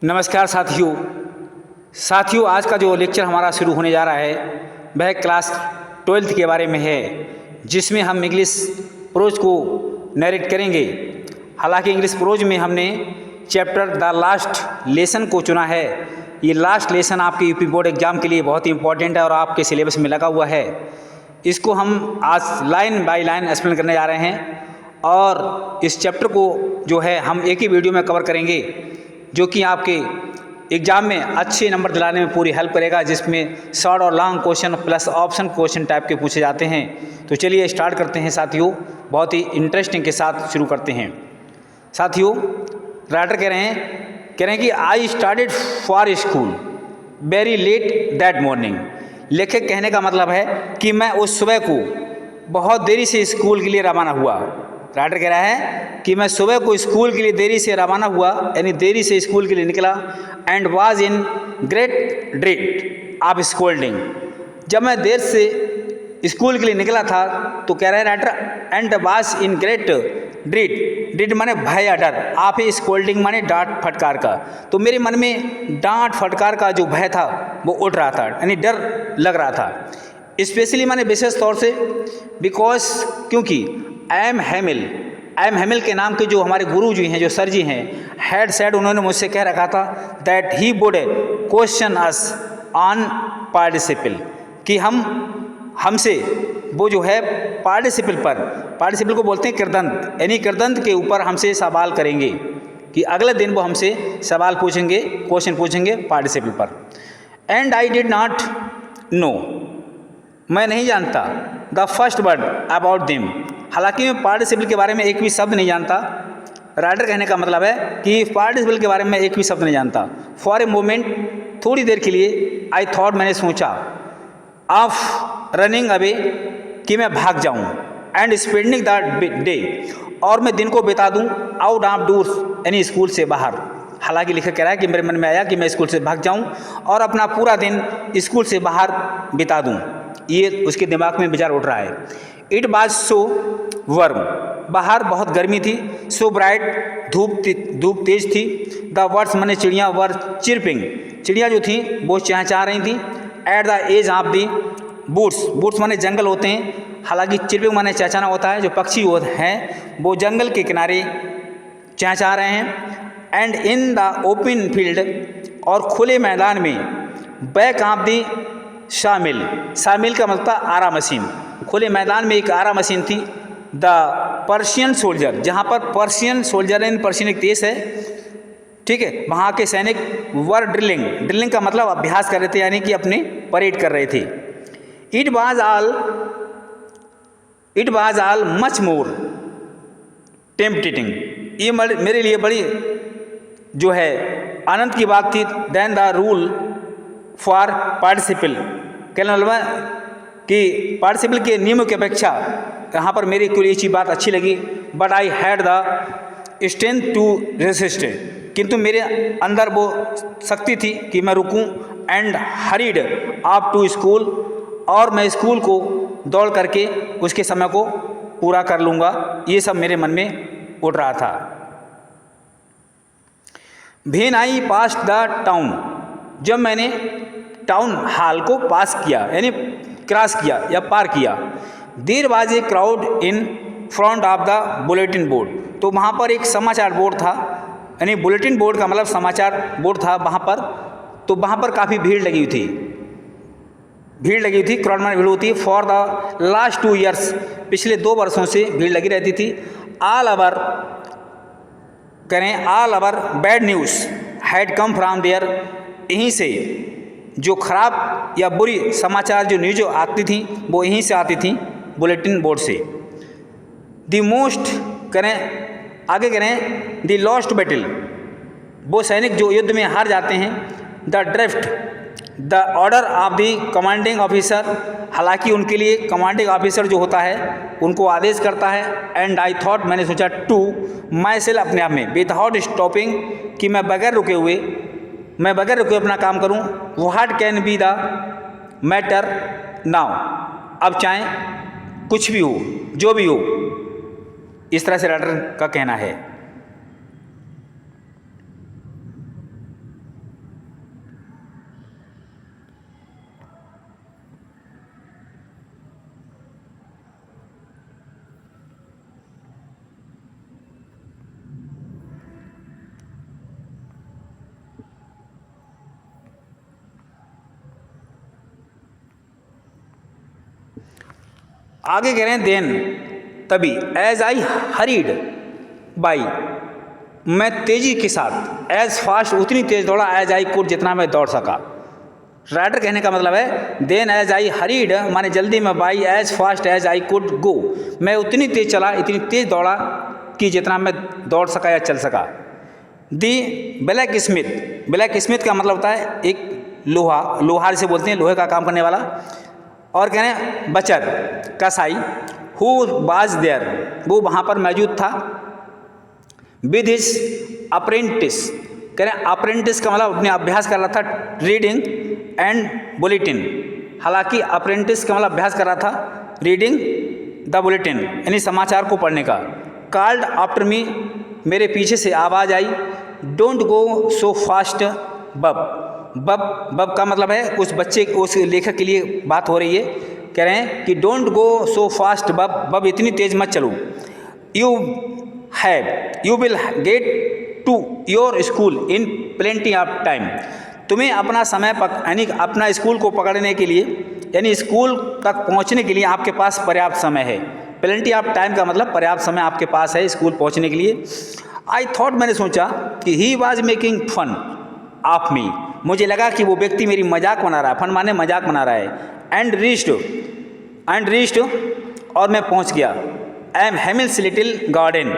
नमस्कार साथियों, आज का जो लेक्चर हमारा शुरू होने जा रहा है वह क्लास 12th के बारे में है, जिसमें हम इंग्लिश प्रोज को नरेट करेंगे। हालांकि इंग्लिश प्रोज में हमने चैप्टर द लास्ट लेसन को चुना है। ये लास्ट लेसन आपके यूपी बोर्ड एग्जाम के लिए बहुत ही इंपॉर्टेंट है और आपके सिलेबस में लगा हुआ है। इसको हम आज लाइन बाय लाइन एक्सप्लेन करने जा रहे हैं और इस चैप्टर को जो है हम एक ही वीडियो में कवर करेंगे, जो कि आपके एग्ज़ाम में अच्छे नंबर दिलाने में पूरी हेल्प करेगा, जिसमें शॉर्ट और long question plus option question type के पूछे जाते हैं। तो चलिए स्टार्ट करते हैं साथियों, बहुत ही इंटरेस्टिंग के साथ शुरू करते हैं। साथियों, राइटर कह रहे हैं कि I started for school very let that morning. लेखक कहने का मतलब है कि मैं उस सुबह को बहुत देरी से स्कूल के लिए रवाना हुआ। राइटर कह रहा है कि मैं सुबह को स्कूल के लिए देरी से रवाना हुआ, यानी देरी से स्कूल के लिए निकला। And was in great dread of scolding. जब मैं देर से स्कूल के लिए निकला था तो कह रहा है writer, and was in great dread माने भय या डर, आप ही स्कोल्डिंग माने डांट फटकार का। तो मेरे मन में डांट फटकार का जो भय था वो उठ रहा था, यानी डर लग रहा था। स्पेशली माने विशेष तौर से, बिकॉज क्योंकि आई एम हैमिल के नाम के जो हमारे गुरु जी हैं, जो सर जी हैं, हैड सेड, उन्होंने मुझसे कह रखा था that he would question us on participle, कि हमसे वो जो है पार्टिसिपल को बोलते हैं कृदंत, यानी कृदंत के ऊपर हमसे सवाल करेंगे, कि अगले दिन वो हमसे सवाल पूछेंगे, क्वेश्चन पूछेंगे पार्टिसिपल पर। And I did not know, मैं नहीं जानता द फर्स्ट वर्ड अबाउट दिम। हालांकि मैं पार्टिसिपल के बारे में एक भी शब्द नहीं जानता। राइटर कहने का मतलब है कि पार्टिसिपल के बारे में एक भी शब्द नहीं जानता। फॉर ए मोमेंट, थोड़ी देर के लिए, आई थॉट, मैंने सोचा, ऑफ रनिंग अवे, कि मैं भाग जाऊं, एंड स्पेंडिंग द डे, और मैं दिन को बिता दूं आउट ऑफ डोर्स, यानी स्कूल से बाहर। हालांकि लेखक कह रहा है कि मेरे मन में आया कि मैं स्कूल से भाग जाऊं और अपना पूरा दिन स्कूल से बाहर बिता दूं। ये उसके दिमाग में विचार उठ रहा है। इट वाज सो वर्म, बाहर बहुत गर्मी थी। सो ब्राइट, धूप तेज थी। द बर्ड्स माने चिड़ियाँ, वर चिरपिंग, चिड़ियाँ जो थी वो चहचहा रही थी। At the edge of the woods माने जंगल होते हैं, हालांकि चिरपिंग माने चहचहाना होता है। जो पक्षी होते हैं वो जंगल के किनारे चहचहा रहे हैं। And in the open field, और खुले मैदान में, बैक ऑफ दी शामिल का मतलब आरा मशीन, खुले मैदान में एक आरा मशीन थी। द पर्शियन सोल्जर, जहाँ पर पर्शियन सोल्जर, इन पर्शियन एक देश है, ठीक है, वहाँ के सैनिक वर ड्रिलिंग का मतलब अभ्यास कर रहे थे, यानी कि अपने परेड कर रहे थे। It was all much more tempting, ये मेरे लिए बड़ी जो है आनंद की बात थी। Then the rule for participle, कहने वाला कि पार्टिसिपल के नियमों की अपेक्षा यहाँ पर मेरी कोई ये चीज़ बात अच्छी लगी। But I had the strength to resist, किंतु मेरे अंदर वो शक्ति थी कि मैं रुकूं। And hurried up to school, और मैं स्कूल को दौड़ करके उसके समय को पूरा कर लूँगा। ये सब मेरे मन में उठ रहा था। When I pass the town, जब मैंने टाउन हॉल को पास किया, यानी क्रॉस किया या पार किया। There was a crowd in front of the bulletin board, तो वहाँ पर एक समाचार बोर्ड था, यानी बुलेटिन बोर्ड का मतलब समाचार बोर्ड था वहाँ पर। तो वहाँ पर काफ़ी भीड़ लगी हुई थी, क्राउड में भीड़ होती है। फॉर द लास्ट 2 ईयर्स, पिछले 2 वर्षों से भीड़ लगी रहती थी। All our bad news had come from there, यहीं से जो खराब या बुरी समाचार, जो न्यूज़ आती थी वो यहीं से आती थी, बुलेटिन बोर्ड से। द मोस्ट आगे करें द लॉस्ट बैटल, वो सैनिक जो युद्ध में हार जाते हैं। The drift, the order of the commanding officer, हालांकि उनके लिए कमांडिंग ऑफिसर जो होता है उनको आदेश करता है। एंड आई थॉट, मैंने सोचा, टू माई सेल्फ, अपने आप में, विदाउट स्टॉपिंग, कि मैं बगैर रुके हुए अपना काम करूं। What can be the matter now, अब चाहे कुछ भी हो, जो भी हो, इस तरह से राइटर का कहना है। आगे कह रहे हैं देन तभी एज आई हरीड बाई, मैं तेजी के साथ, एज फास्ट उतनी तेज दौड़ा, एज आई कुड जितना मैं दौड़ सका। राइटर कहने का मतलब है देन एज आई हरीड माने जल्दी में, by as fast as I could go, मैं उतनी तेज चला, इतनी तेज दौड़ा कि जितना मैं दौड़ सका या चल सका। दी ब्लैक स्मिथ, ब्लैक स्मिथ का मतलब होता है एक लोहार से बोलते हैं, लोहे का काम करने वाला। और कह रहे हैं बचर कसाई, हु वाज देयर, वो वहाँ पर मौजूद था। विद हिज अप्रेंटिस, कह रहे हैं अप्रेंटिस का मतलब अपने अभ्यास कर रहा था, रीडिंग एंड बुलेटिन, हालांकि अप्रेंटिस का मतलब अभ्यास कर रहा था रीडिंग द बुलेटिन यानी समाचार को पढ़ने का। कॉल्ड आफ्टर मी, मेरे पीछे से आवाज़ आई, डोंट गो सो फास्ट बब, बब का मतलब है उस बच्चे, उस लेखक के लिए बात हो रही है। कह रहे हैं कि डोंट गो सो फास्ट बब, इतनी तेज मत चलो। You will get to your school in plenty of time, तुम्हें अपना समय यानी अपना स्कूल को पकड़ने के लिए, यानी स्कूल तक पहुंचने के लिए आपके पास पर्याप्त समय है। प्लेंटी ऑफ टाइम का मतलब पर्याप्त समय आपके पास है स्कूल पहुंचने के लिए। आई थॉट, मैंने सोचा कि he was making fun of me, मुझे लगा कि वो व्यक्ति मेरी मजाक बना रहा है, फन माने मजाक बना रहा है। एंड रीच्ड और मैं पहुंच गया। M Hamel's little garden,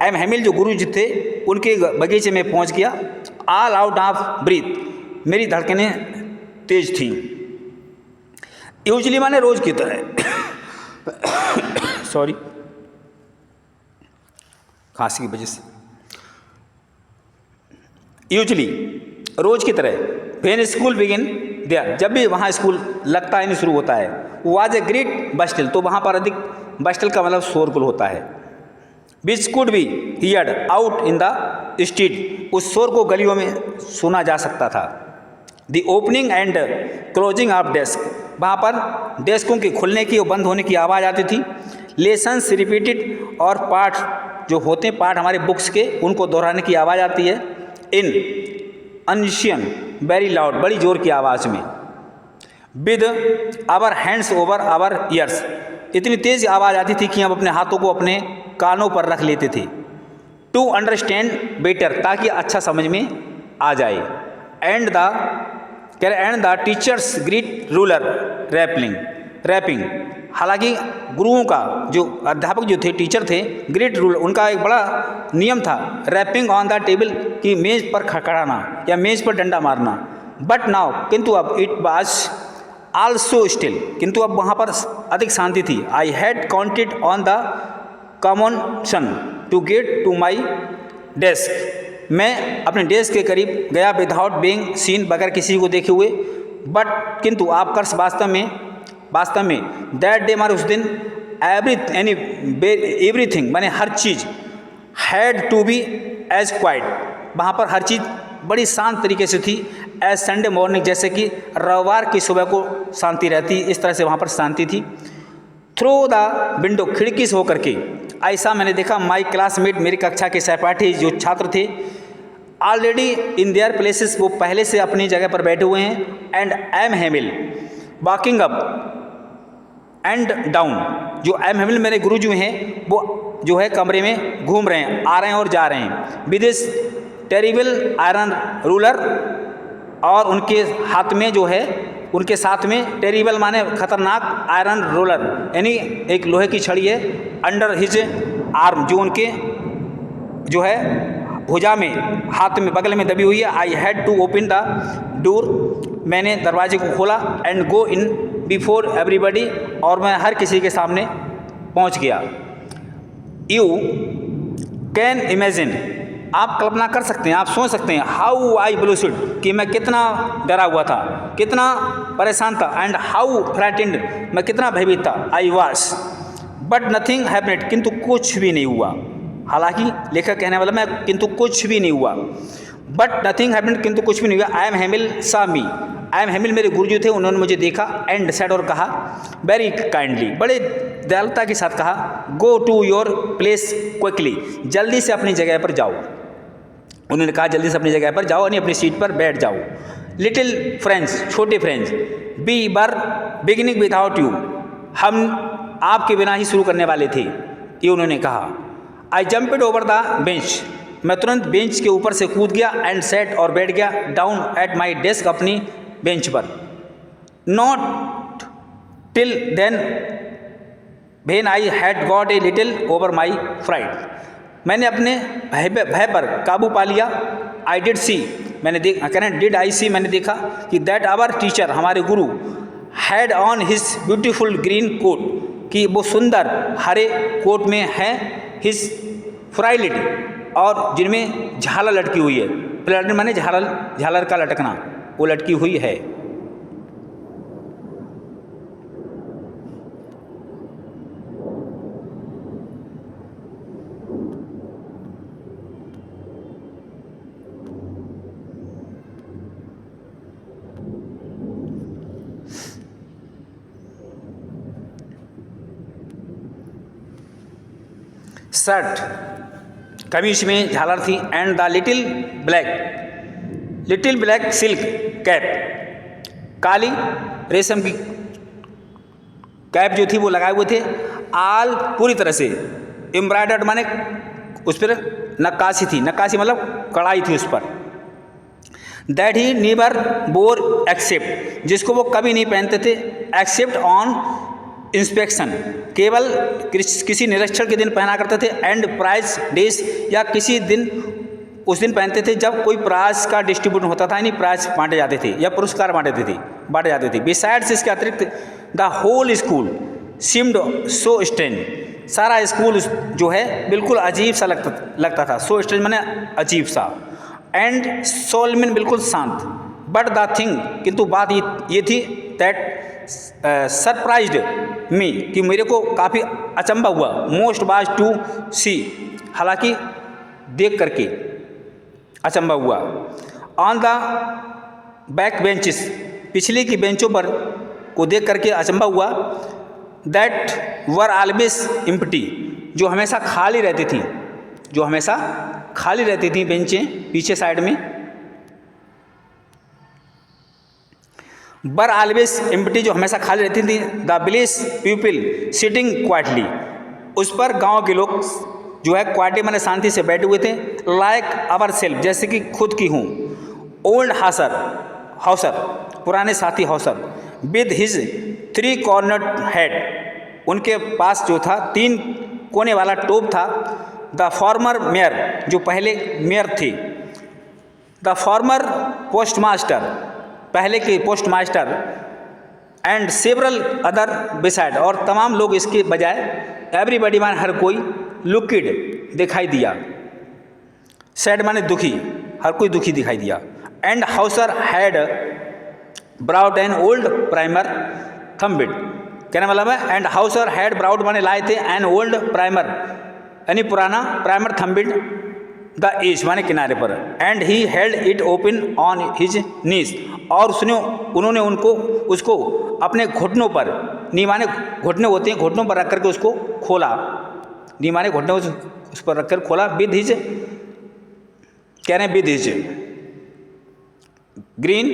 M Hamel जो गुरु जी थे उनके बगीचे में पहुंच गया। ऑल आउट ऑफ ब्रीथ, मेरी धड़कनें तेज थी। यूजली माने रोज की तरह सॉरी खांसी की वजह से। यूजली रोज की तरह, वेन स्कूल बिगिन देयर, जब भी वहाँ स्कूल लगता है नहीं शुरू होता है। वाज ए ग्रेट बस्टिल, तो वहाँ पर अधिक, बस्टिल का मतलब शोरगुल होता है। Which could be heard out in the street, उस शोर को गलियों में सुना जा सकता था। The opening and closing of desk, वहाँ पर डेस्कों के खुलने की और बंद होने की आवाज़ आती थी। लेसन्स रिपीटेड, और पाठ जो होते हैं पाठ हमारे बुक्स के, उनको दोहराने की आवाज़ आती है। इन अनशियन वेरी लाउड, बड़ी जोर की आवाज़ में। With our hands over our ears, इतनी तेज़ आवाज़ आती थी कि हम अपने हाथों को अपने कानों पर रख लेते थे। टू अंडरस्टैंड बेटर, ताकि अच्छा समझ में आ जाए। And the teacher's great ruler rapping, हालांकि गुरुओं का जो अध्यापक जो थे, टीचर थे, ग्रेट रूलर, उनका एक बड़ा नियम था रैपिंग ऑन द टेबल, कि मेज़ पर खड़खड़ाना या मेज़ पर डंडा मारना। बट नाउ, किंतु अब, इट वाज आल्सो स्टिल, किंतु अब वहाँ पर अधिक शांति थी। I had counted on the commotion to get to my desk, मैं अपने डेस्क के करीब गया विदाउट बीइंग सीन, बगैर किसी को देखे हुए। बट किंतु आपकर्स, वास्तव में दैट डे, मारे उस दिन, एवरीथिंग माने हर चीज़, had to be as quiet, वहाँ पर हर चीज़ बड़ी शांत तरीके से थी। एज संडे मॉर्निंग, जैसे कि रविवार की सुबह को शांति रहती, इस तरह से वहाँ पर शांति थी। थ्रू द विंडो, खिड़की से होकर के, ऐसा मैंने देखा माई क्लासमेट, मेरी कक्षा के सहपाठी जो छात्र थे, ऑलरेडी इन देयर प्लेसेस, वो पहले से अपनी जगह पर बैठे हुए हैं। And M Hamel walking up and down, जो एम हेमिल मेरे गुरु जो हैं, वो जो है कमरे में घूम रहे हैं, आ रहे हैं और जा रहे हैं। With this terrible iron ruler, और उनके हाथ में जो है, उनके साथ में टेरिबल माने खतरनाक, आयरन रोलर यानी एक लोहे की छड़ी है, अंडर हिज आर्म, जो उनके जो है भुजा में, हाथ में, बगल में दबी हुई है। I had to open the door, मैंने दरवाजे को खोला। And go in before everybody, और मैं हर किसी के सामने पहुंच गया। यू कैन इमेजिन, आप कल्पना कर सकते हैं, आप सोच सकते हैं, हाउ आई ब्लूसिड, कि मैं कितना डरा हुआ था, कितना परेशान था। एंड हाउ फ्राइटेंड, मैं कितना भयभीत था। I was, but nothing happened, किंतु कुछ भी नहीं हुआ। हालांकि लेखक कहने वाला मैं, किंतु कुछ भी नहीं हुआ। बट नथिंग हैपेंड, किंतु कुछ भी नहीं हुआ। आई एम हेमिल सा मी, आई एम हेमिल मेरे गुरुजी थे, उन्होंने मुझे देखा। एंड सेड, और कहा, वेरी काइंडली, बड़े दयालुता के साथ कहा, go to your place quickly, जल्दी से अपनी जगह पर जाओ। उन्होंने कहा जल्दी से अपनी जगह पर जाओ, यानी अपनी सीट पर बैठ जाओ। लिटिल फ्रेंड्स, छोटे फ्रेंड्स, बी बर बिगिनिंग विदाउट यू, हम आपके बिना ही शुरू करने वाले थे, ये उन्होंने कहा। आई जम्प्ड ओवर द बेंच, मैं तुरंत बेंच के ऊपर से कूद गया, एंड सेट और बैठ गया डाउन एट माई डेस्क, अपनी बेंच पर। Not till then when I had got a little over my fright, मैंने अपने भय पर काबू पा लिया। आई डिड सी, मैंने डिड आई सी, मैंने देखा कि दैट आवर टीचर, हमारे गुरु, had on his beautiful green coat, कि वो सुंदर हरे कोट में है, हिज फ्राइलिटी, और जिनमें झालर लटकी हुई है। फ्राइलिटी माने झालर का लटकना, वो लटकी हुई है। शर्ट, कमीज में झालर थी, and the little black silk cap, काली रेशम की कैप जो थी वो लगाए हुए थे। आल पूरी तरह से एम्ब्रॉयडर्ड माने उस पर नक्काशी थी, नक्काशी मतलब कढ़ाई थी उस पर। That he never wore except, जिसको वो कभी नहीं पहनते थे, एक्सेप्ट ऑन इंस्पेक्शन, केवल किसी निरीक्षण के दिन पहना करते थे, एंड प्राइज डेज, या किसी दिन उस दिन पहनते थे जब कोई प्राइज का डिस्ट्रीब्यूट होता था, यानी प्राइज बांटे जाते थे या पुरस्कार बांटे जाते थे। बिसाइड्स, इसके अतिरिक्त, the whole school seemed so strange, सारा स्कूल जो है बिल्कुल अजीब सा लगता था। सो स्ट्रेंज माने अजीब सा, एंड सोलमिन, बिल्कुल शांत। बट द थिंग, किंतु बात ये थी, दैट सरप्राइज्ड मी, कि मेरे को काफ़ी अचंभा हुआ, मोस्ट वाज टू सी, हालांकि देख करके अचंभा हुआ। ऑन द बैक बेंचेस, पिछले की बेंचों पर को देख करके अचंभा हुआ, दैट वर ऑलवेज एम्प्टी, जो हमेशा खाली रहती थी, बेंचें पीछे साइड में। बर ऑलवेज एम्प्टी, जो हमेशा खाली रहती थी। The village people sitting quietly, उस पर गांव के लोग जो है क्वाइटली माने शांति से बैठे हुए थे। लाइक अवर सेल्फ, जैसे कि खुद की हूँ। ओल्ड हाउसर, पुराने साथी Hauser, with his 3 cornered head, उनके पास जो था 3 कोने वाला टोप था। द फॉर्मर मेयर, जो पहले मेयर थे। द फॉर्मर पोस्टमास्टर, पहले के postmaster. And several other beside, और तमाम लोग इसके बजाय, एवरीबडी माने हर कोई, लुकिड दिखाई दिया, सैड माने दुखी, हर कोई दुखी दिखाई दिया। And Hauser had brought an old primer thumbed, कहने वाला है एंड हाउसर हैड ब्राउड माने लाए थे, एन ओल्ड प्राइमर यानी पुराना, प्राइमर थम्बिड द एज माने किनारे पर। And he held it open on his knees, और उन्होंने उसको अपने घुटनों पर, नी माने घुटने होते हैं, घुटनों पर रख करके उसको खोला, नी माने घुटने उस पर रख कर खोला। विद हिज, कह रहे हैं विद हिज ग्रीन,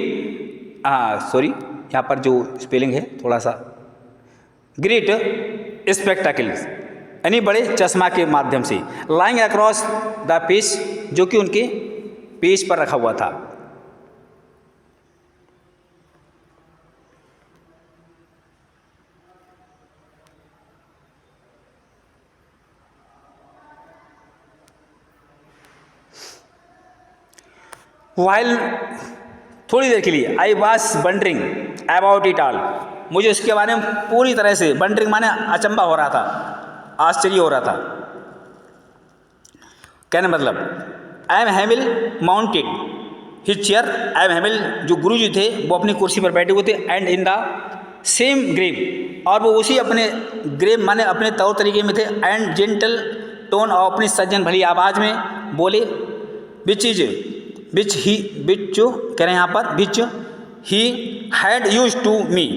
सॉरी यहाँ पर जो स्पेलिंग है थोड़ा सा, ग्रेट स्पेक्टाकल्स यानी बड़े चश्मा के माध्यम से। लाइंग अक्रॉस द पेज, जो कि उनके पेज पर रखा हुआ था। वाइल, थोड़ी देर के लिए, I was wondering about it all, मुझे उसके बारे में पूरी तरह से, वंडरिंग माने अचंबा हो रहा था, आश्चर्य हो रहा था। कहने मतलब, I am Hamel mounted his chair, I am Hamel जो गुरु जी थे वो अपनी कुर्सी पर बैठे हुए थे। And in the same grave, और वो उसी अपने ग्रेव माने अपने तौर तरीके में थे। एंड जेंटल टोन, और अपनी सज्जन भली आवाज़ में बोले, विच जो कह रहे हैं यहाँ पर, which he had used to me,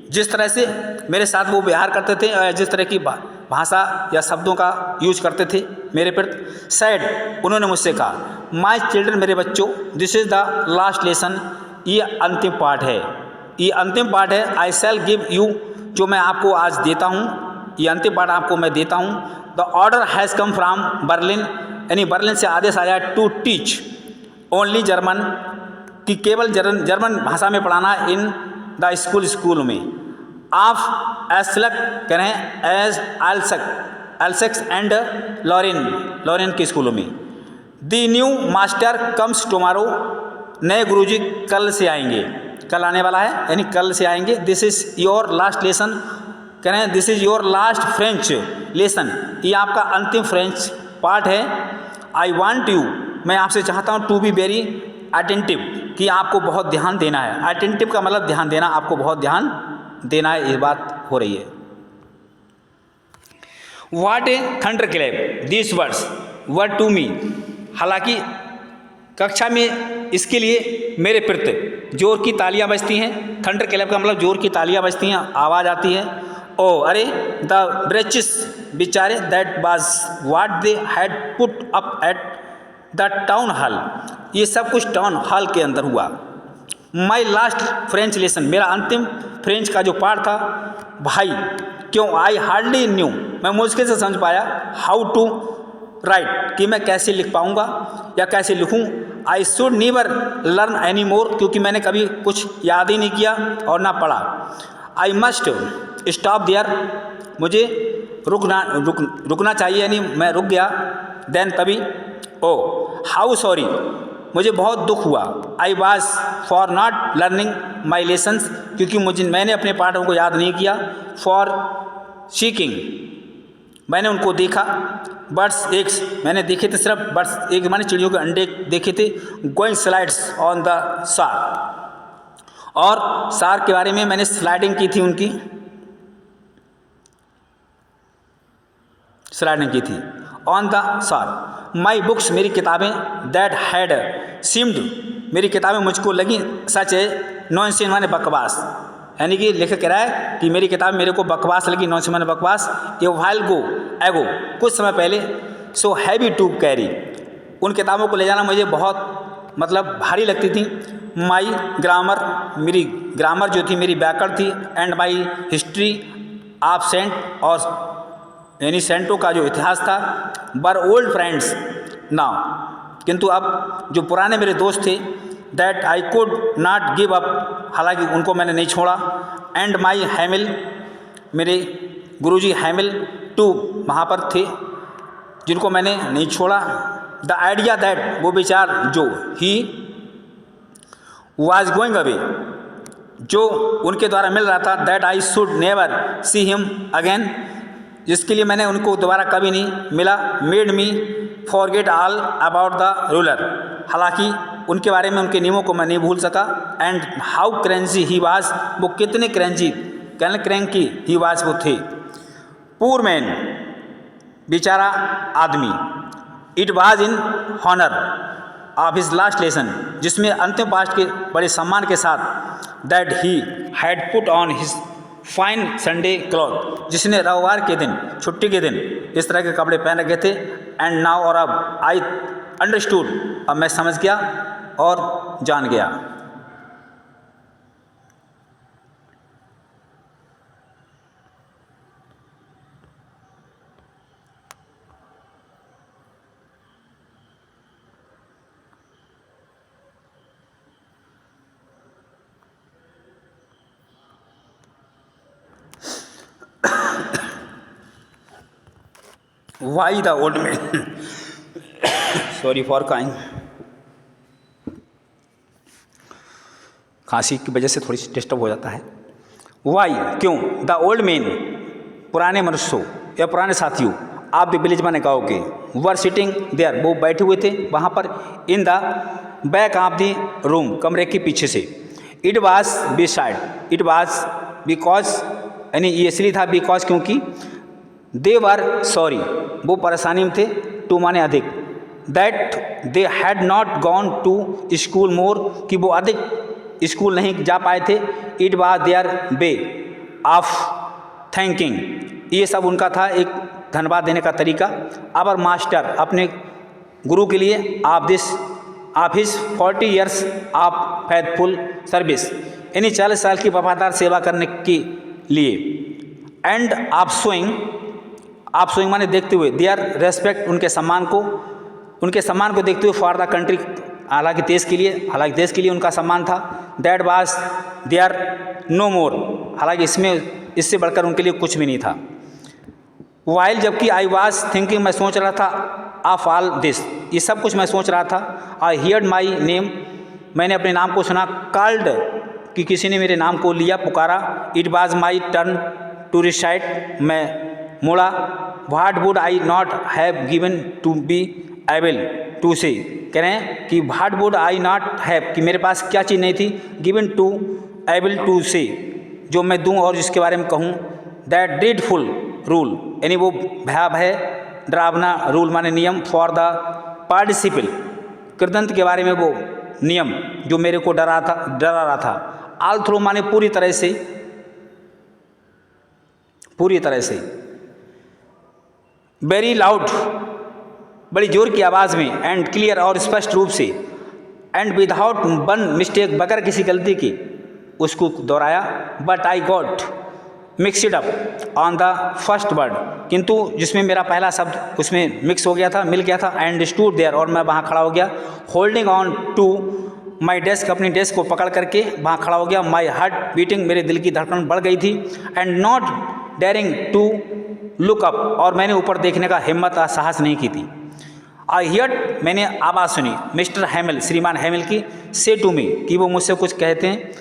जिस तरह से मेरे साथ वो व्यवहार करते थे, जिस तरह की भाषा या शब्दों का यूज करते थे मेरे प्रति। सैड, उन्होंने मुझसे कहा, माय चिल्ड्रन, मेरे बच्चों, this is the last lesson, ये अंतिम पाठ है, ये अंतिम पाठ है। आई शैल गिव यू, जो मैं आपको आज देता हूँ, ये अंतिम पाठ आपको मैं देता हूँ। The order has come from Berlin, यानी बर्लिन से आदेश आया टू टीच ओनली जर्मन, कि केवल जर्मन भाषा में पढ़ाना इन द स्कूल में। आप एसलक करें एज एल्सेक्स एंड लॉरेन के स्कूलों में। दी न्यू मास्टर कम्स टुमारो, नए गुरुजी कल से आएंगे, कल आने वाला है, यानी कल से आएंगे। This is your last lesson करें, this is your last French lesson, ये आपका अंतिम फ्रेंच पार्ट है। आई वॉन्ट यू, मैं आपसे चाहता हूँ, टू बी वेरी अटेंटिव, कि आपको बहुत ध्यान देना है। अटेंटिव का मतलब ध्यान देना, आपको बहुत ध्यान देना है, ये बात हो रही है। What a thunderclap, this words were to me, हालांकि कक्षा में इसके लिए मेरे प्रति जोर की तालियां बजती हैं। थंडर क्लैप का मतलब जोर की तालियां बजती हैं, आवाज़ आती है। ओ अरे, द ब्रेचिस बेचारे, that was what they had put up at the town hall, ये सब कुछ टाउन हॉल के अंदर हुआ। माई लास्ट फ्रेंच लेसन, मेरा अंतिम फ्रेंच का जो पाठ था भाई, क्यों आई हार्डली न्यू, मैं मुश्किल से समझ पाया, हाउ टू राइट, कि मैं कैसे लिख पाऊँगा या कैसे लिखूँ। I should never learn any more, क्योंकि मैंने कभी कुछ याद ही नहीं किया और ना पढ़ा। आई मस्ट स्टॉप देयर, मुझे रुकना चाहिए, यानी मैं रुक गया। देन तभी, ओ हाउ सॉरी, मुझे बहुत दुख हुआ। I was for not learning my lessons, क्योंकि मैंने अपने पाठों को याद नहीं किया। फॉर सीकिंग, मैंने उनको देखा। बर्ड्स एग्स, मैंने देखे थे सिर्फ बर्ड्स एग माने चिड़ियों के अंडे देखे थे। Going slides on the shark, और शार्क के बारे में मैंने स्लाइडिंग की थी, उनकी स्लाइडिंग की थी on the shark. My books, मेरी किताबें, दैट हैड सीम्ड, मेरी किताबें मुझको लगी, सच है, नॉनसेंस माने बकवास, यानी कि लेखक कह रहा है कि मेरी किताब मेरे को बकवास लगी, नॉनसेंस माने बकवास। ए व्हाइल गो एगो, कुछ समय पहले, सो हैवी टू कैरी, उन किताबों को ले जाना मुझे बहुत मतलब भारी लगती थी। माई ग्रामर, मेरी ग्रामर जो थी, मेरी व्याकरण थी। And my history of saint, और यानी सेंटों का जो इतिहास था। बर ओल्ड फ्रेंड्स नाउ, किंतु अब जो पुराने मेरे दोस्त थे, that I could not give up, हालांकि उनको मैंने नहीं छोड़ा। एंड माई हैमिल, मेरे गुरुजी हैमिल टू वहाँ पर थे, जिनको मैंने नहीं छोड़ा। द आइडिया दैट, वो विचार जो ही वाज गोइंग अवे, जो उनके द्वारा मिल रहा था, that I should never see him again, जिसके लिए मैंने उनको दोबारा कभी नहीं मिला। Made me forget all about the ruler, हालांकि उनके बारे में, उनके नियमों को मैं नहीं भूल सका। एंड हाउ क्रेंजी ही वाज, वो कितने क्रैंकी ही वाज वो थे। पूर मैन, बेचारा आदमी। It was in honour of his last lesson, जिसमें अंतिम पाठ के बड़े सम्मान के साथ, that he had put on his fine Sunday cloth, जिसने रविवार के दिन, छुट्टी के दिन इस तरह के कपड़े पहन रखे थे। एंड नाउ, और अब, आई अंडरस्टूड, अब मैं समझ गया और जान गया। Why the old man? Sorry for crying. खांसी की वजह से थोड़ी सी डिस्टर्ब हो जाता है। वाई, क्यों? द ओल्ड मैन, पुराने मनुष्यों या पुराने साथियों, आप भी विलेज माने गाँव के, वर सिटिंग देयर, वो बैठे हुए थे वहाँ पर। In the back of the room, कमरे के पीछे से। It was beside, it was because, यानी ये इसलिए था बिकॉज, क्योंकि दे वर सॉरी, वो परेशानी में थे, टू माने अधिक, that they had not gone to school more, कि वो अधिक स्कूल नहीं जा पाए थे। It was their way of thanking, ये सब उनका था एक धन्यवाद देने का तरीका। अवर मास्टर, अपने गुरु के लिए, of his 40 years of faithful service, यानी 40 साल की वफादार सेवा करने के लिए। एंड आप शोइंग माने देखते हुए, देयर रेस्पेक्ट उनके सम्मान को देखते हुए, फॉर द कंट्री हालांकि देश के लिए उनका सम्मान था, दैट वाज देयर नो मोर, हालांकि इससे बढ़कर उनके लिए कुछ भी नहीं था। वाइल जबकि आई वाज थिंकिंग मैं सोच रहा था, ऑफ ऑल दिस ये सब कुछ मैं सोच रहा था, आई हियर्ड माई नेम मैंने अपने नाम को सुना, कॉल्ड कि किसी ने मेरे नाम को लिया, पुकारा, it was my turn to recite मैं मुड़ा, what would I not have given to be able to say, कह रहे हैं कि what would I not have कि मेरे पास क्या चीज़ नहीं थी, गिवन टू एबल टू से जो मैं दूं और जिसके बारे में कहूं, दैट ड्रीडफुल रूल यानी वो भयावह डरावना रूल माने नियम, फॉर द पार्टिसिपल कृदंत के बारे में वो नियम जो मेरे को डरा रहा था, ऑल थ्रू माने पूरी तरह से, वेरी लाउड बड़ी जोर की आवाज़ में, एंड क्लियर और स्पष्ट रूप से, एंड विदाउट वन मिस्टेक बगैर किसी गलती की उसको दोहराया, but I got mixed up on the first word किंतु जिसमें मेरा पहला शब्द उसमें मिक्स हो गया था, मिल गया था, एंड स्टूड देयर और मैं वहाँ खड़ा हो गया, holding on to my desk अपनी डेस्क को पकड़ करके वहाँ खड़ा हो गया, माई हार्ट बीटिंग मेरे दिल की धड़कन बढ़ गई थी, and not daring to look up और मैंने ऊपर देखने का हिम्मत या साहस नहीं की थी। आई हियर्ड मैंने आवाज़ सुनी, मिस्टर हैमिल श्रीमान हैमिल की, से टू मी कि वो मुझसे कुछ कहते हैं,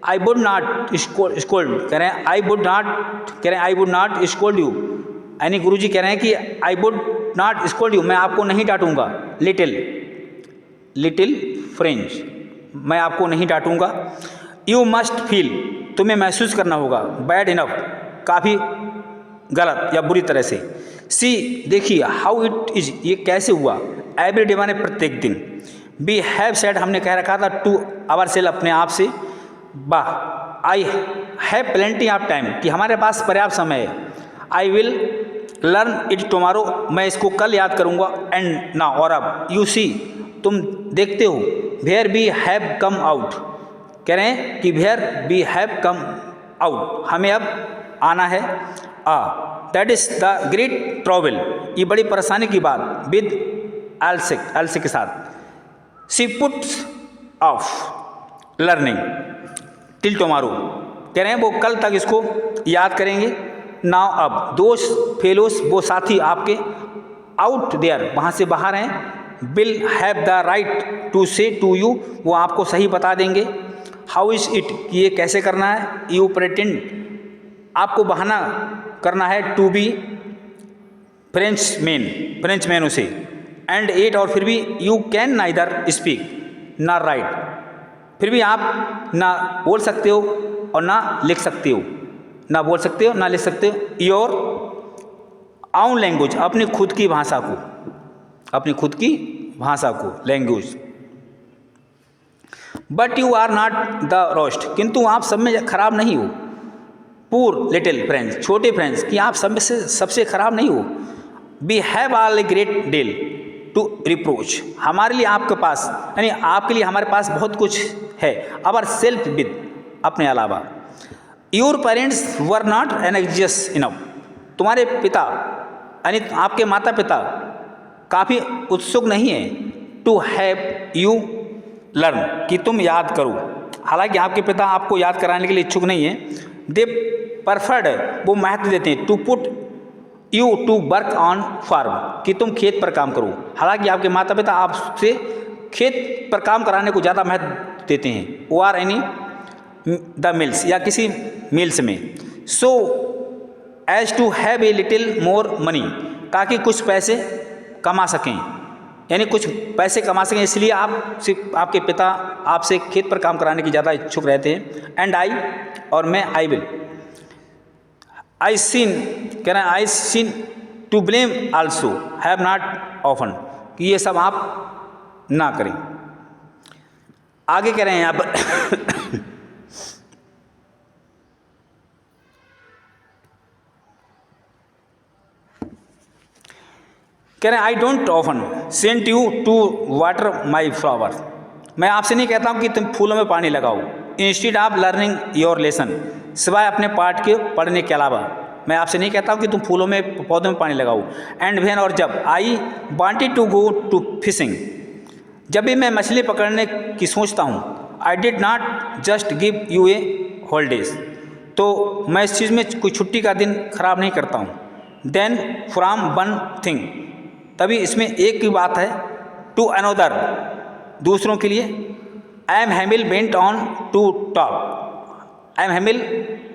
आई वुड नॉट स्कोल्ड कह रहे हैं, I would not scold you यानी गुरुजी कह रहे हैं कि I would not scold you मैं आपको नहीं डांटूंगा, लिटिल फ्रेंच मैं आपको नहीं डांटूंगा, यू मस्ट फील तुम्हें महसूस करना होगा, बैड इनफ काफ़ी गलत या बुरी तरह से, सी देखिए, हाउ इट इज ये कैसे हुआ, एवरी डे माने प्रत्येक दिन, वी हैव सेड हमने कह रखा था, टू आवर सेल अपने आप से, वाह, I have plenty of time कि हमारे पास पर्याप्त समय है, I will learn it tomorrow मैं इसको कल याद करूँगा, एंड ना और अब यू सी तुम देखते हो, where we have come out कह रहे हैं कि where we have come out हमें अब आना है, that is the great trouble ये बड़ी परेशानी की बात, विद एल्से के साथ, she puts off learning till tomorrow कह रहे हैं वो कल तक इसको याद करेंगे, नाउ अब दोस्त फेलोस वो साथी आपके, आउट देयर वहाँ से बाहर हैं, will have the right to say to you वो आपको सही बता देंगे, हाउ इज़ इट ये कैसे करना है, यू प्रेटेंड आपको बहाना करना है, टू बी फ्रेंच मैन उसे, एंड एट और फिर भी यू कैन नाइदर स्पीक ना राइट फिर भी आप ना बोल सकते हो और ना लिख सकते हो, ना बोल सकते हो ना लिख सकते हो, योर आउन लैंग्वेज अपनी खुद की भाषा को language, but you are not the worst किंतु आप सब में खराब नहीं हो, पूर लिटिल फ्रेंड्स छोटे फ्रेंड्स कि आप सब में से सबसे खराब नहीं हो, we have all a great deal to reproach हमारे लिए आपके पास यानी आपके लिए हमारे पास बहुत कुछ है, अवर सेल्फ विद अपने अलावा, your parents were not anxious enough तुम्हारे पिता यानी आपके माता पिता काफ़ी उत्सुक नहीं है, टू हैव यू लर्न कि तुम याद करो, हालांकि आपके पिता आपको याद कराने के लिए इच्छुक नहीं है, दे परफर्ड वो महत्व देते हैं, to put you to work on farm कि तुम खेत पर काम करो, हालांकि आपके माता पिता आपसे खेत पर काम कराने को ज़्यादा महत्व देते हैं, or any the mills या किसी मिल्स में, so as to have a little more money ताकि कुछ पैसे कमा सकें यानी कुछ पैसे कमा सकें इसलिए आप सिर्फ आपके पिता आपसे खेत पर काम कराने की ज़्यादा इच्छुक रहते हैं, एंड आई और मैं आई विल आई सीन कह रहे हैं I seem to blame also have not often कि ये सब आप ना करें। आगे कह रहे हैं यहाँ पर कह रहे हैं I don't often sent you to water my flower मैं आपसे नहीं कहता हूँ कि तुम फूलों में पानी लगाओ, instead of learning your lesson सिवाय अपने पाठ के पढ़ने के अलावा, मैं आपसे नहीं कहता हूँ कि तुम फूलों में पौधों में पानी लगाओ। एंड व्हेन और जब I wanted to go to fishing, जब भी मैं मछली पकड़ने की सोचता हूँ, I did not just give you a holidays, तो मैं इस चीज़ में कोई छुट्टी का दिन खराब नहीं करता हूँ। देन फ्रॉम वन थिंग, तभी इसमें एक की बात है, टू अनोदर, दूसरों के लिए। I am Hamel went on to talk, I am Hamel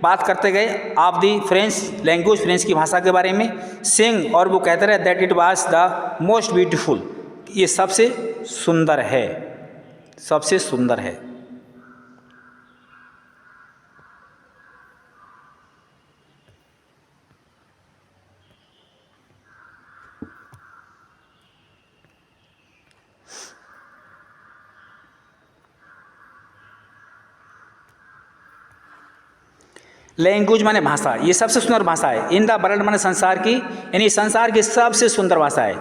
बात करते गए of the French language, French की भाषा के बारे में। सिंग, और वो कहते रहे that it was the most beautiful, ये सबसे सुंदर है, सबसे सुंदर है। लैंग्वेज माने भाषा, ये सबसे सुंदर भाषा है। इन द वर्ल्ड माने संसार की, यानी संसार की सबसे सुंदर भाषा है।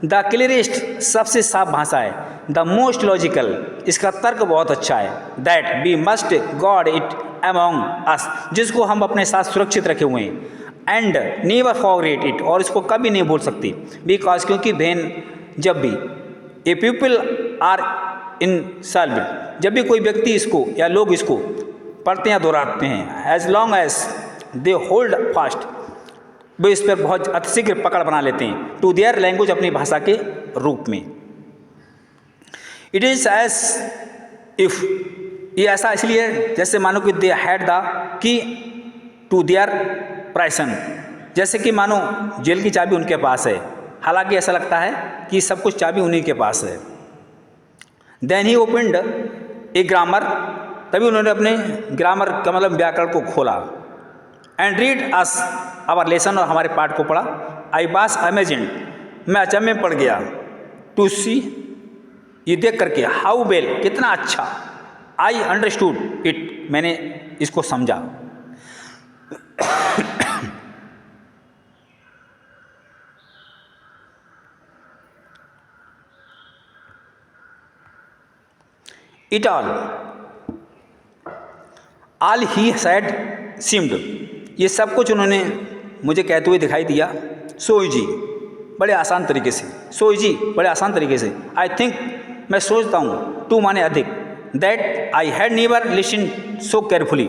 द क्लियरेस्ट, सबसे साफ भाषा है। द मोस्ट लॉजिकल, इसका तर्क बहुत अच्छा है। That we must guard it among us, जिसको हम अपने साथ सुरक्षित रखे हुए हैं। एंड नेवर फॉरगेट इट, और इसको कभी नहीं भूल सकती। बिकॉज, क्योंकि वेन, जब भी, ए पीपल आर इन सॉल्व, जब भी कोई व्यक्ति इसको या लोग इसको पढ़ते या दोहराते हैं, as long as they hold fast, वे इस पर बहुत अतिशीघ्र पकड़ बना लेते हैं। टू देयर लैंग्वेज, अपनी भाषा के रूप में। इट इज एज इफ, ये ऐसा इसलिए जैसे मानो कि they had the key to their prison, जैसे कि मानो जेल की चाबी उनके पास है, हालांकि ऐसा लगता है कि सब कुछ चाबी उन्हीं के पास है। Then he opened a grammar, तभी उन्होंने अपने ग्रामर का मतलब व्याकरण को खोला। And read us our lesson, और हमारे पाठ को पढ़ा। आई वाज अमेजिंग, मैं अचंभे में पड़ गया। टू सी, ये देख करके, हाउ वेल, कितना अच्छा। आई अंडरस्टूड इट, मैंने इसको समझा। It all he sad seemed, ये सब कुछ उन्होंने मुझे कहते हुए दिखाई दिया। सो इजी, बड़े आसान तरीके से। सो इजी, बड़े आसान तरीके से। आई थिंक, मैं सोचता हूँ, टू माने अधिक। That I had never listen so carefully,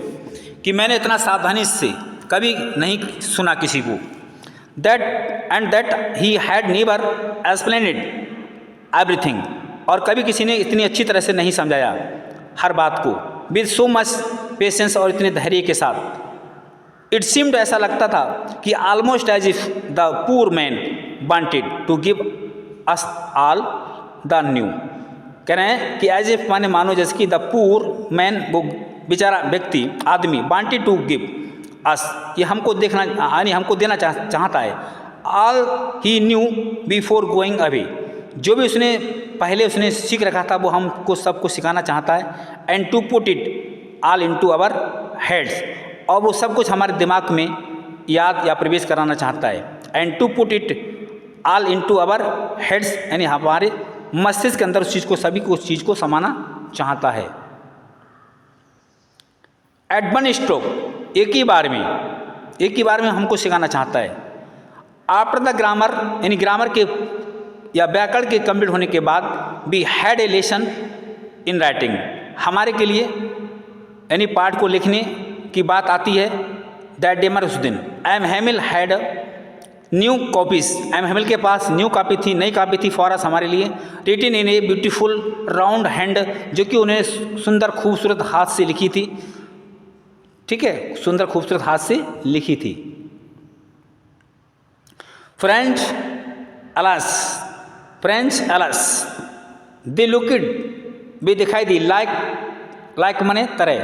कि मैंने इतना सावधानी से कभी नहीं सुना किसी को। That and that he had never explained everything, और कभी किसी ने इतनी अच्छी तरह से नहीं समझाया हर बात को। विद सो मच पेशेंस, और इतने धैर्य के साथ। इट सीम्ड, ऐसा लगता था कि almost as if the poor man wanted to give us all the knew, कह रहे हैं कि एज इफ माने मानो जैसे कि द पुअर मैन, वो बेचारा व्यक्ति, आदमी, वांटेड टू गिव अस, ये हमको देखना, यानी हमको देना चाहता है। All he new before going away, जो भी उसने पहले उसने सीख रखा था वो हमको सबको सिखाना चाहता है। And to put it all into our heads, और वो सब कुछ हमारे दिमाग में याद या प्रवेश कराना चाहता है। And to put it all into our heads, यानी हमारे मस्तिष्क के अंदर उस चीज़ को, सभी को, उस चीज़ को समाना चाहता है। एट वन स्ट्रोक, एक ही बार में हमको सिखाना चाहता है। आफ्टर द ग्रामर, यानी ग्रामर के या व्याकरण के कंप्लीट होने के बाद, we had a lesson in writing, हमारे के लिए यानी पाठ को लिखने की बात आती है। दैट डे, उस दिन, M Hamel had new copies, M Hamel के पास न्यू कॉपी थी, नई कॉपी थी फॉर अस, हमारे लिए। रिटिन इन ए ब्यूटीफुल राउंड हैंड, जो कि उन्हें सुंदर खूबसूरत हाथ से लिखी थी। ठीक है, सुंदर खूबसूरत हाथ से लिखी थी। फ्रेंच अलस, दे लुकिड, भी दिखाई दी। लाइक मने तरह,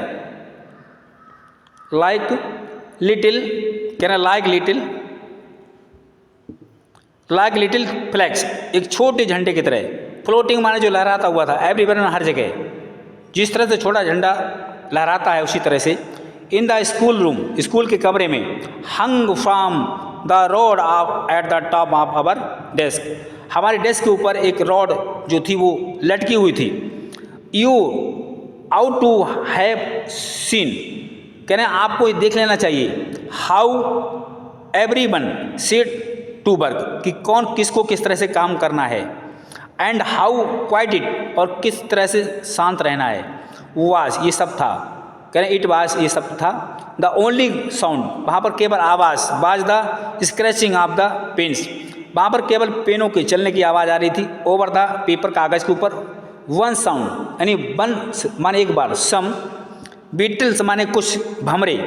लाइक लिटिल, कहना लाइक लिटिल फ्लैग्स, एक छोटे झंडे की तरह। फ्लोटिंग माने जो लहराता हुआ था, एवरीवेयर, हर जगह, जिस तरह से छोटा झंडा लहराता है उसी तरह से। In the school room, school के कमरे में। Hung from the rod of at the top of our desk, हमारे डेस्क के ऊपर एक रॉड जो थी वो लटकी हुई थी। You ought to have seen, कह रहे हैं आपको देख लेना चाहिए। How everyone set to work, कि कौन किसको किस तरह से काम करना है, एंड हाउ क्वाइट इट, और किस तरह से शांत रहना है, वाज ये सब था, कह रहे इट वाज ये सब था, द ओनली साउंड वहाँ पर केवल आवाज़, was the scratching of the pens, वहाँ पर केवल पेनों के चलने की आवाज़ आ रही थी, ओवर द पेपर कागज़ के ऊपर, वन साउंड यानी वन माने एक बार, सम बीटल्स माने कुछ भमरे,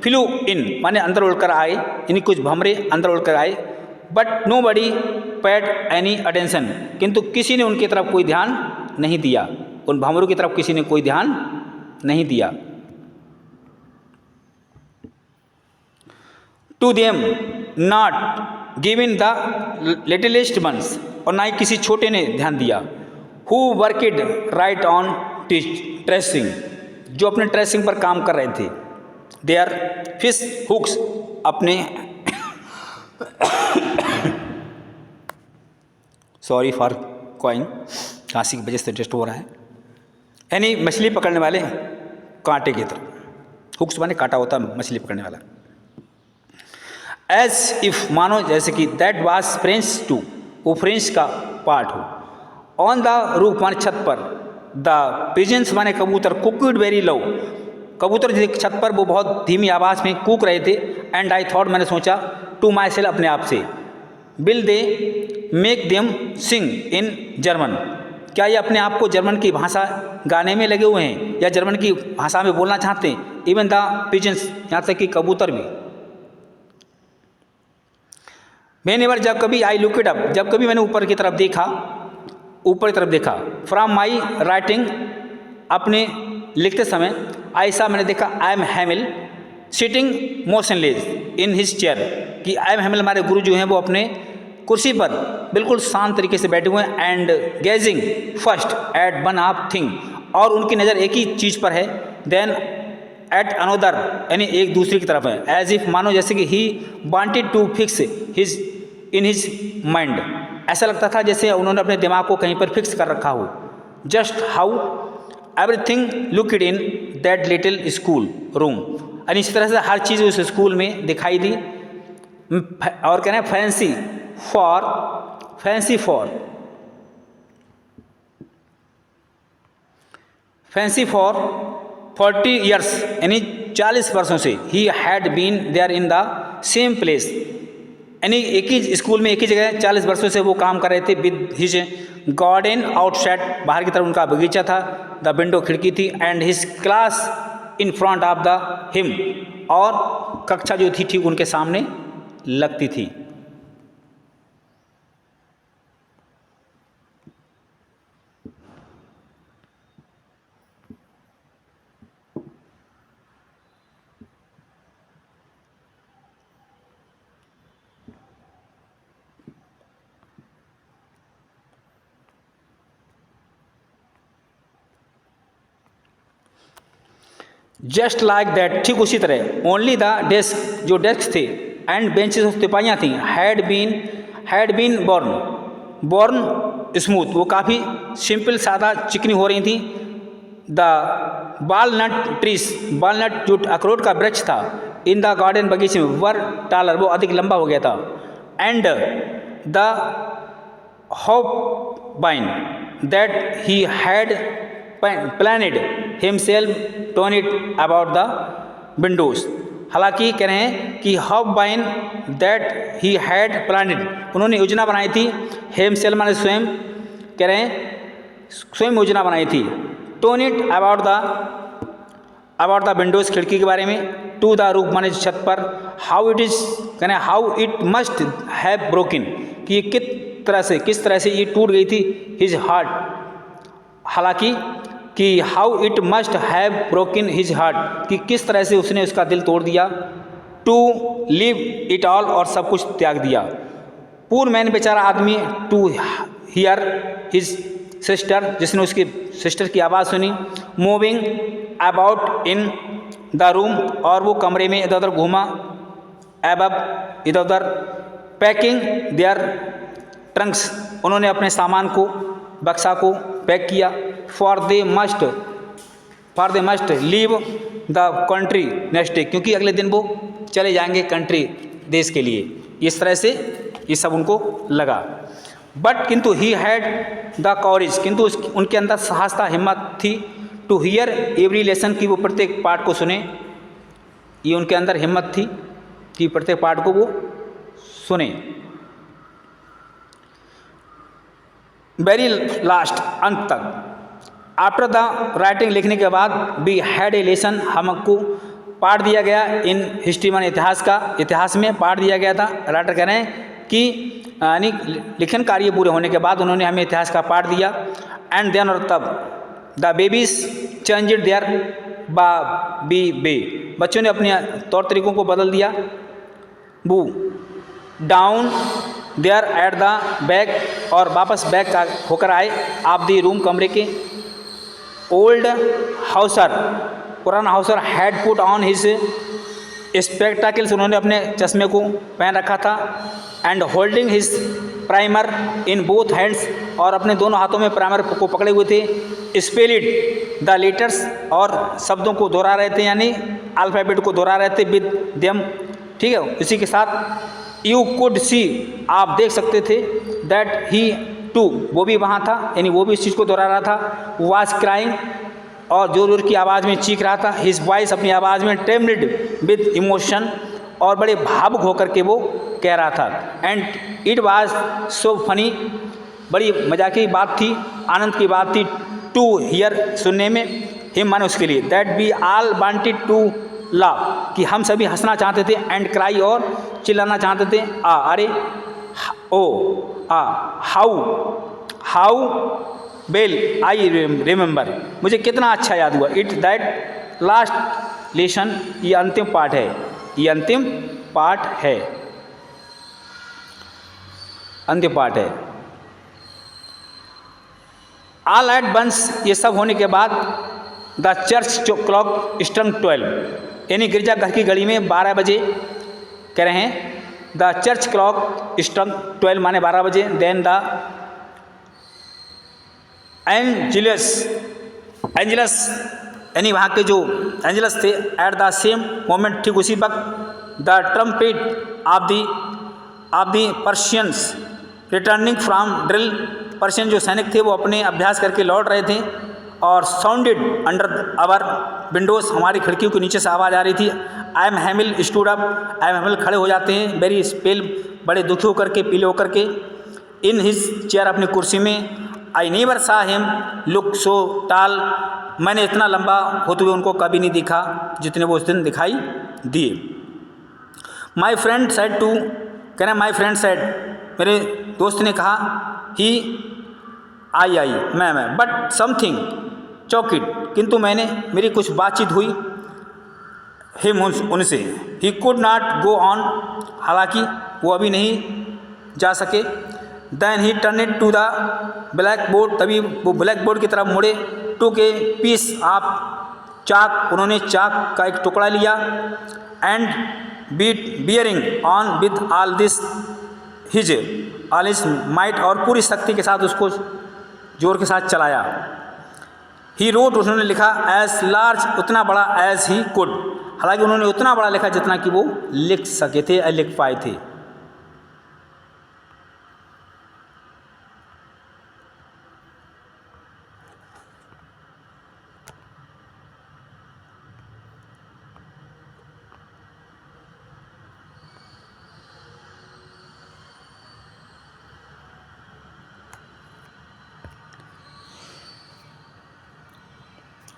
फ्लू इन माने अंदर उड़कर आए, यानी कुछ भमरे अंदर उड़कर आए, but nobody paid any attention, किंतु किसी ने उनकी तरफ कोई ध्यान नहीं दिया, उन भमरों की तरफ किसी ने कोई ध्यान नहीं दिया। To them not given the littlest ones, और ना ही किसी छोटे ने ध्यान दिया, who worked right on tracing, जो अपने ट्रेसिंग पर काम कर रहे थे, देयर फिश हुक्स, अपने सॉरी फॉर कॉइंग, खांसी की वजह से टेस्ट हो रहा है, यानी मछली पकड़ने वाले कांटे की तरफ, हुक्स माने कांटा होता है मछली पकड़ने वाला, एज इफ मानो जैसे कि दैट वाज फ्रेंच टू, वो फ्रेंच का पार्ट हो, ऑन द रूफ माने छत पर, द पिजन्स माने कबूतर, कुकड वेरी लो, कबूतर जिस छत पर वो बहुत धीमी आवाज़ में कूक रहे थे, एंड आई थॉट मैंने सोचा, टू माई सेल्फ अपने आप से, will they make them sing in German, क्या ये अपने आप को जर्मन की भाषा गाने में लगे हुए हैं या जर्मन की भाषा में बोलना चाहते हैं, इवन द पिजन्स, यहाँ तक कि कबूतर भी। व्हेनेवर जब कभी आई लुक इट अप, जब कभी मैंने ऊपर की तरफ देखा, ऊपर की तरफ देखा, फ्रॉम माई राइटिंग, अपने लिखते समय, ऐसा मैंने देखा, आई am हैमिल sitting motionless in his chair, कि आई एम हैमिल हमारे गुरु जो हैं वो अपने कुर्सी पर बिल्कुल शांत तरीके से बैठे हुए हैं, and gazing first at one of thing, और उनकी नज़र एक ही चीज़ पर है, देन एट अनोदर यानी एक दूसरे की तरफ है, एज इफ मानो जैसे कि he wanted to fix his in his mind, ऐसा लगता था जैसे उन्होंने अपने दिमाग को कहीं पर फिक्स कर रखा हो, just how everything looked in that little school room, यानी इस तरह से हर चीज़ उस स्कूल में दिखाई दी, और कहना है फैंसी फॉर 40 ईयर्स, यानी 40 वर्षों से, he had been there in the same place, यानी एक ही स्कूल में एक ही जगह 40 वर्षों से वो काम कर रहे थे, विद हिज गार्डन आउटसाइड, बाहर की तरफ उनका बगीचा था, द विंडो खिड़की थी, and his class in front of the him, और कक्षा जो थी ठीक उनके सामने लगती थी। जस्ट लाइक दैट, ठीक उसी तरह, ओनली द डेस्क, जो डेस्क थे, एंड बेंचेस तिपाहियाँ थी, हैड बीन बॉर्न स्मूथ, वो काफ़ी सिंपल सादा चिकनी हो रही थी, द वालनट ट्रीज, वालनट जो अखरोट का वृक्ष था, इन द गार्डन बगीचे में, वर टालर, वो अधिक लंबा हो गया था, and the hop vine that he had planted himself twined it about the windows, हालांकि कह रहे हैं कि hop vine that he had प्लानिड, उन्होंने योजना बनाई थी, हिमसेल्फ माने स्वयं, कह रहे हैं स्वयं योजना बनाई थी, tone it about the Windows, खिड़की के बारे में, टू द रूफ माने छत पर, हाउ इट इज, कह रहे हैं how it must have broken, कि किस तरह से ये टूट गई थी, हिज हार्ट, हालांकि कि how it must have broken his heart, कि किस तरह से उसने उसका दिल तोड़ दिया, टू लीव इट ऑल, और सब कुछ त्याग दिया, पूर मैन बेचारा आदमी, टू हियर हिज सिस्टर, जिसने उसकी सिस्टर की आवाज़ सुनी, moving about in the room, और वो कमरे में इधर उधर घूमा, एबब इधर उधर, पैकिंग देयर ट्रंक्स, उन्होंने अपने सामान को, बक्सा को पैक किया, for they must leave the country next day, क्योंकि अगले दिन वो चले जाएंगे कंट्री, देश के लिए। इस तरह से ये सब उनको लगा। बट किंतु ही हैड द कॉरेज, किंतु उनके अंदर साहस था, हिम्मत थी, टू हियर एवरी लेसन, की वो प्रत्येक पाठ को सुने। ये उनके अंदर हिम्मत थी कि प्रत्येक पाठ को वो सुने। वेरी लास्ट, अंत तक, आफ्टर द राइटिंग, लिखने के बाद, वी हैड ए लेसन, हमको पाठ दिया गया, इन हिस्ट्री माने इतिहास का, इतिहास में पाठ दिया गया था। राइटर कह रहे हैं कि यानी लिखन कार्य पूरे होने के बाद उन्होंने हमें इतिहास का पाठ दिया। एंड देन, और तब, the babies changed their ba, बच्चों ने अपने तौर तरीकों को बदल दिया। वो down there at the back, और वापस बैक का होकर आए आप दी रूम, कमरे के। ओल्ड हाउसर, पुराना Hauser, had put on his spectacles, उन्होंने अपने चश्मे को पहन रखा था। And holding his primer in both hands, और अपने दोनों हाथों में प्राइमर को पकड़े हुए थे। स्पेल इट द लेटर्स, और शब्दों को दोहरा रहे थे, यानी अल्फ़ाबेट को दोहरा रहे थे, विद देम, ठीक है, इसी के साथ। यू कुड सी, आप देख सकते थे, दैट ही टू, वो भी वहाँ था, यानी वो भी इस चीज़ को दोहरा रहा था। वाज क्राइंग, और जोर जोर की आवाज़ में चीख रहा था। हिज वॉइस, अपनी आवाज़ में, ट्रेमल्ड विद इमोशन, और बड़े भावुक होकर के वो कह रहा था। And it was so funny, बड़ी मजा की बात थी, आनंद की बात थी, टू हियर, सुनने में, हिम माने उसके लिए, that we all wanted to laugh, कि हम सभी हंसना चाहते थे। एंड क्राई, और चिल्लाना चाहते थे। अरे, ओ, हाउ वेल आई रिमेंबर, मुझे कितना अच्छा याद हुआ। इट दैट लास्ट लेसन, ये अंतिम पाठ है, ये अंतिम पाठ है, अंतिम पाठ है। ऑल एट वंस, ये सब होने के बाद, द चर्च क्लॉक स्ट्रंग 12, यानी गिरजाघर की घड़ी में 12 बजे, कह रहे हैं। द चर्च क्लॉक स्ट्रंग 12 माने 12 बजे। देन द एंजलस, यानी वहाँ के जो एंजलस थे, एट द सेम मोमेंट, ठीक उसी वक्त, the trumpet of the Persians returning from drill, Persian जो सैनिक थे वो अपने अभ्यास करके लौट रहे थे। और साउंडेड अंडर आवर विंडोज़, हमारी खिड़कियों के नीचे से आवाज़ आ रही थी। I am Hamel stood up, I am Hamel खड़े हो जाते हैं, वेरी स्पेल, बड़े दुखी होकर के, पीले होकर के। इन हिज चेयर, अपनी कुर्सी में। आई नेवर सा हिम लुक सो टाल, मैंने इतना लंबा होते हुए उनको कभी नहीं देखा जितने वो उस दिन दिखाई दिए। माई फ्रेंड सेड टू, कह रहे माई फ्रेंड सेड, मेरे दोस्त ने कहा, ही आई मैं, बट समथिंग चौकिट, किंतु मेरी कुछ बातचीत हुई, हिम उनसे। He could not go on, हालांकि वो अभी नहीं जा सके। Then he turn to the blackboard, तभी वो ब्लैक बोर्ड की तरफ मुड़े। टू के पीस ऑफ चाक, उन्होंने चाक का एक टुकड़ा लिया। And bearing on with all this his might, और पूरी शक्ति के साथ उसको जोर के साथ चलाया। ही रोट, उन्होंने लिखा, एज लार्ज, उतना बड़ा, एज ही कुड, हालांकि उन्होंने उतना बड़ा लिखा जितना कि वो लिख सके थे या लिख पाए थे।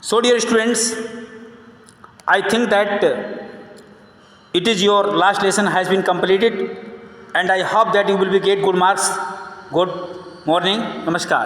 So dear students, I think that it is your last lesson has been completed, and I hope that you will be get good marks. Good morning, namaskar.